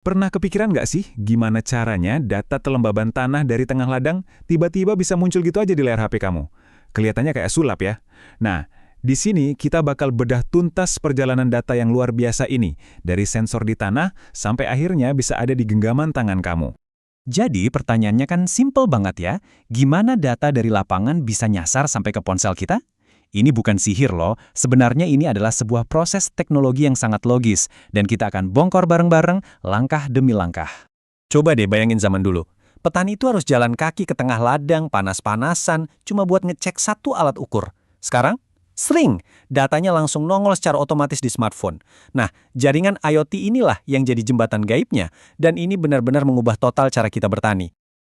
Pernah kepikiran nggak sih gimana caranya data kelembaban tanah dari tengah ladang tiba-tiba bisa muncul gitu aja di layar HP kamu? Kelihatannya kayak sulap ya. Nah, di sini kita bakal bedah tuntas perjalanan data yang luar biasa ini, dari sensor di tanah sampai akhirnya bisa ada di genggaman tangan kamu. Jadi pertanyaannya kan simple banget ya. Gimana data dari lapangan bisa nyasar sampai ke ponsel kita? Ini bukan sihir loh, sebenarnya ini adalah sebuah proses teknologi yang sangat logis, dan kita akan bongkar bareng-bareng, langkah demi langkah. Coba deh bayangin zaman dulu. Petani itu harus jalan kaki ke tengah ladang, panas-panasan, cuma buat ngecek satu alat ukur. Sekarang, sering, datanya langsung nongol secara otomatis di smartphone. Nah, jaringan IoT inilah yang jadi jembatan gaibnya, dan ini benar-benar mengubah total cara kita bertani.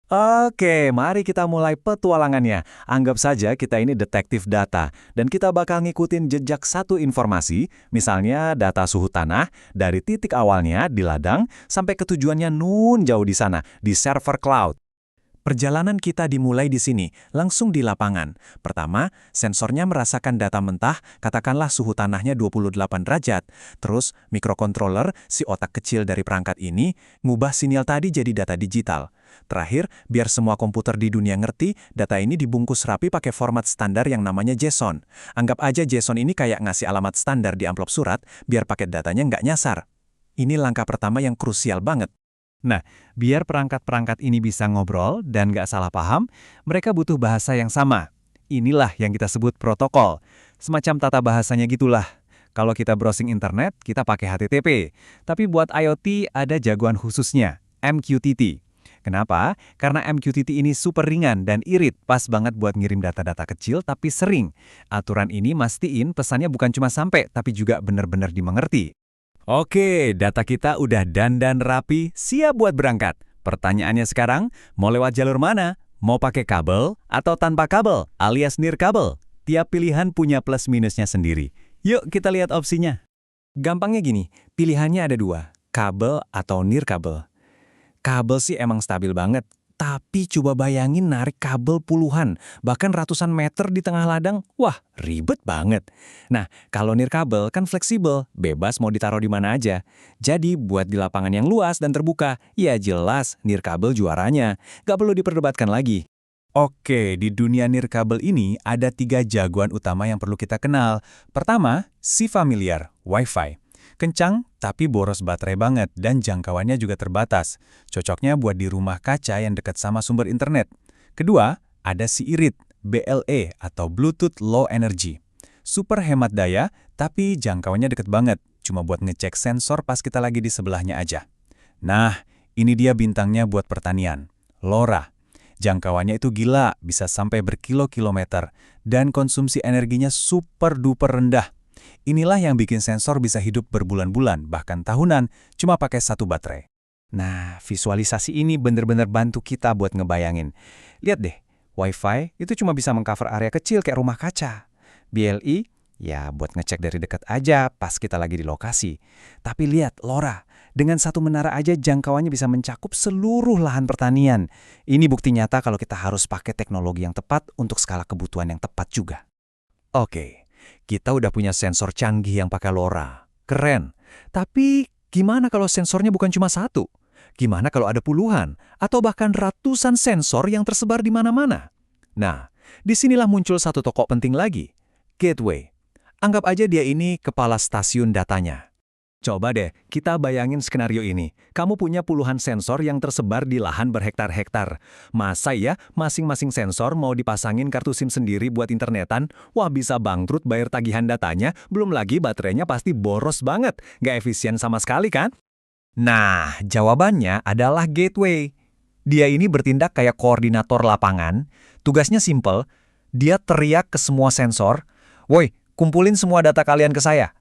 Oke, mari kita mulai petualangannya. Anggap saja kita ini detektif data, dan kita bakal ngikutin jejak satu informasi, misalnya data suhu tanah, dari titik awalnya di ladang, sampai ke tujuannya nun jauh di sana, di server cloud. Perjalanan kita dimulai di sini, langsung di lapangan. Pertama, sensornya merasakan data mentah, katakanlah suhu tanahnya 28 derajat. Terus, mikrokontroler, si otak kecil dari perangkat ini, ngubah sinyal tadi jadi data digital. Terakhir, biar semua komputer di dunia ngerti, data ini dibungkus rapi pakai format standar yang namanya JSON. Anggap aja JSON ini kayak ngasih alamat standar di amplop surat, biar paket datanya nggak nyasar. Ini langkah pertama yang krusial banget. Nah, biar perangkat-perangkat ini bisa ngobrol dan nggak salah paham, mereka butuh bahasa yang sama. Inilah yang kita sebut protokol. Semacam tata bahasanya gitulah. Kalau kita browsing internet, kita pakai HTTP. Tapi buat IoT ada jagoan khususnya, MQTT. Kenapa? Karena MQTT ini super ringan dan irit, pas banget buat ngirim data-data kecil tapi sering. Aturan ini mastiin pesannya bukan cuma sampai, tapi juga benar-benar dimengerti. Oke, data kita udah dandan rapi, siap buat berangkat. Pertanyaannya sekarang, mau lewat jalur mana? Mau pakai kabel atau tanpa kabel, alias nirkabel? Tiap pilihan punya plus minusnya sendiri. Yuk kita lihat opsinya. Gampangnya gini, pilihannya ada dua, kabel atau nirkabel. Kabel sih emang stabil banget, tapi coba bayangin narik kabel puluhan, bahkan ratusan meter di tengah ladang, wah ribet banget. Nah, kalau nirkabel kan fleksibel, bebas mau ditaruh di mana aja. Jadi buat di lapangan yang luas dan terbuka, ya jelas nirkabel juaranya, gak perlu diperdebatkan lagi. Oke, di dunia nirkabel ini ada 3 jagoan utama yang perlu kita kenal. Pertama, si familiar, Wi-Fi. Kencang, tapi boros baterai banget dan jangkauannya juga terbatas. Cocoknya buat di rumah kaca yang dekat sama sumber internet. Kedua, ada si irit, BLE atau Bluetooth Low Energy. Super hemat daya, tapi jangkauannya deket banget. Cuma buat ngecek sensor pas kita lagi di sebelahnya aja. Nah, ini dia bintangnya buat pertanian. LoRa. Jangkauannya itu gila, bisa sampai berkilo-kilometer. Dan konsumsi energinya super duper rendah. Inilah yang bikin sensor bisa hidup berbulan-bulan, bahkan tahunan, cuma pakai satu baterai. Nah, visualisasi ini bener-bener bantu kita buat ngebayangin. Lihat deh, Wi-Fi itu cuma bisa mengcover area kecil kayak rumah kaca. BLE, ya buat ngecek dari dekat aja pas kita lagi di lokasi. Tapi lihat, LoRa, dengan satu menara aja jangkauannya bisa mencakup seluruh lahan pertanian. Ini bukti nyata kalau kita harus pakai teknologi yang tepat untuk skala kebutuhan yang tepat juga. Oke. Kita udah punya sensor canggih yang pakai LoRa. Keren. Tapi gimana kalau sensornya bukan cuma satu? Gimana kalau ada puluhan? Atau bahkan ratusan sensor yang tersebar di mana-mana? Nah, disinilah muncul satu tokoh penting lagi. Gateway. Anggap aja dia ini kepala stasiun datanya. Coba deh, kita bayangin skenario ini. Kamu punya puluhan sensor yang tersebar di lahan berhektar-hektar. Masa ya, masing-masing sensor mau dipasangin kartu SIM sendiri buat internetan? Wah, bisa bangkrut bayar tagihan datanya, belum lagi baterainya pasti boros banget. Nggak efisien sama sekali kan? Nah, jawabannya adalah gateway. Dia ini bertindak kayak koordinator lapangan. Tugasnya simple, dia teriak ke semua sensor, "Woi, kumpulin semua data kalian ke saya."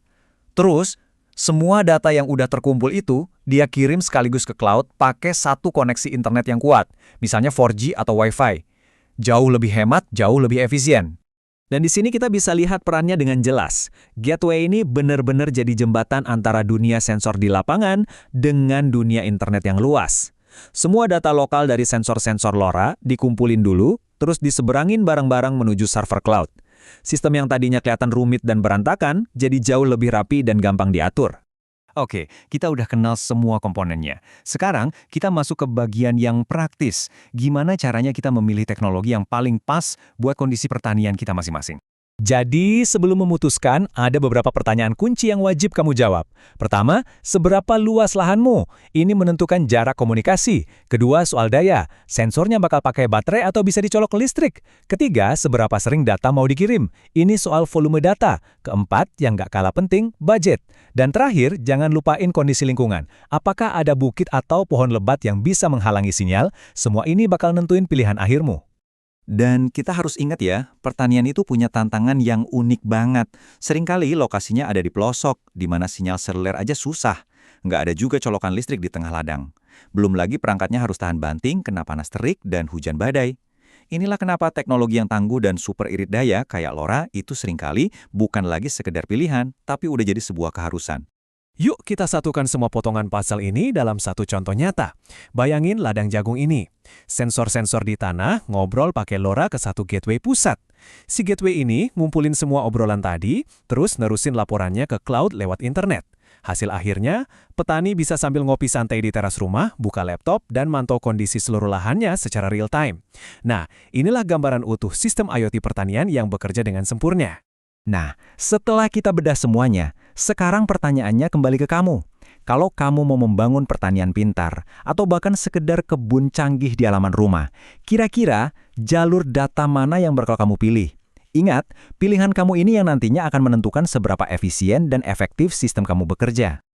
Terus, semua data yang udah terkumpul itu, dia kirim sekaligus ke cloud pakai satu koneksi internet yang kuat, misalnya 4G atau Wi-Fi. Jauh lebih hemat, jauh lebih efisien. Dan di sini kita bisa lihat perannya dengan jelas. Gateway ini benar-benar jadi jembatan antara dunia sensor di lapangan dengan dunia internet yang luas. Semua data lokal dari sensor-sensor LoRa dikumpulin dulu, terus diseberangin bareng-bareng menuju server cloud. Sistem yang tadinya kelihatan rumit dan berantakan, jadi jauh lebih rapi dan gampang diatur. Oke, kita udah kenal semua komponennya. Sekarang, kita masuk ke bagian yang praktis. Gimana caranya kita memilih teknologi yang paling pas buat kondisi pertanian kita masing-masing? Jadi, sebelum memutuskan, ada beberapa pertanyaan kunci yang wajib kamu jawab. Pertama, seberapa luas lahanmu? Ini menentukan jarak komunikasi. Kedua, soal daya. Sensornya bakal pakai baterai atau bisa dicolok ke listrik. Ketiga, seberapa sering data mau dikirim? Ini soal volume data. Keempat, yang nggak kalah penting, budget. Dan terakhir, jangan lupain kondisi lingkungan. Apakah ada bukit atau pohon lebat yang bisa menghalangi sinyal? Semua ini bakal nentuin pilihan akhirmu. Dan kita harus ingat ya, pertanian itu punya tantangan yang unik banget. Seringkali lokasinya ada di pelosok, di mana sinyal seluler aja susah. Nggak ada juga colokan listrik di tengah ladang. Belum lagi perangkatnya harus tahan banting, kena panas terik, dan hujan badai. Inilah kenapa teknologi yang tangguh dan super irit daya kayak LoRa itu seringkali bukan lagi sekedar pilihan, tapi udah jadi sebuah keharusan. Yuk kita satukan semua potongan puzzle ini dalam satu contoh nyata. Bayangin ladang jagung ini. Sensor-sensor di tanah ngobrol pakai LoRa ke satu gateway pusat. Si gateway ini ngumpulin semua obrolan tadi, terus nerusin laporannya ke cloud lewat internet. Hasil akhirnya, petani bisa sambil ngopi santai di teras rumah, buka laptop, dan mantau kondisi seluruh lahannya secara real time. Nah, inilah gambaran utuh sistem IoT pertanian yang bekerja dengan sempurna. Nah, setelah kita bedah semuanya, sekarang pertanyaannya kembali ke kamu. Kalau kamu mau membangun pertanian pintar, atau bahkan sekedar kebun canggih di halaman rumah, kira-kira jalur data mana yang bakal kamu pilih? Ingat, pilihan kamu ini yang nantinya akan menentukan seberapa efisien dan efektif sistem kamu bekerja.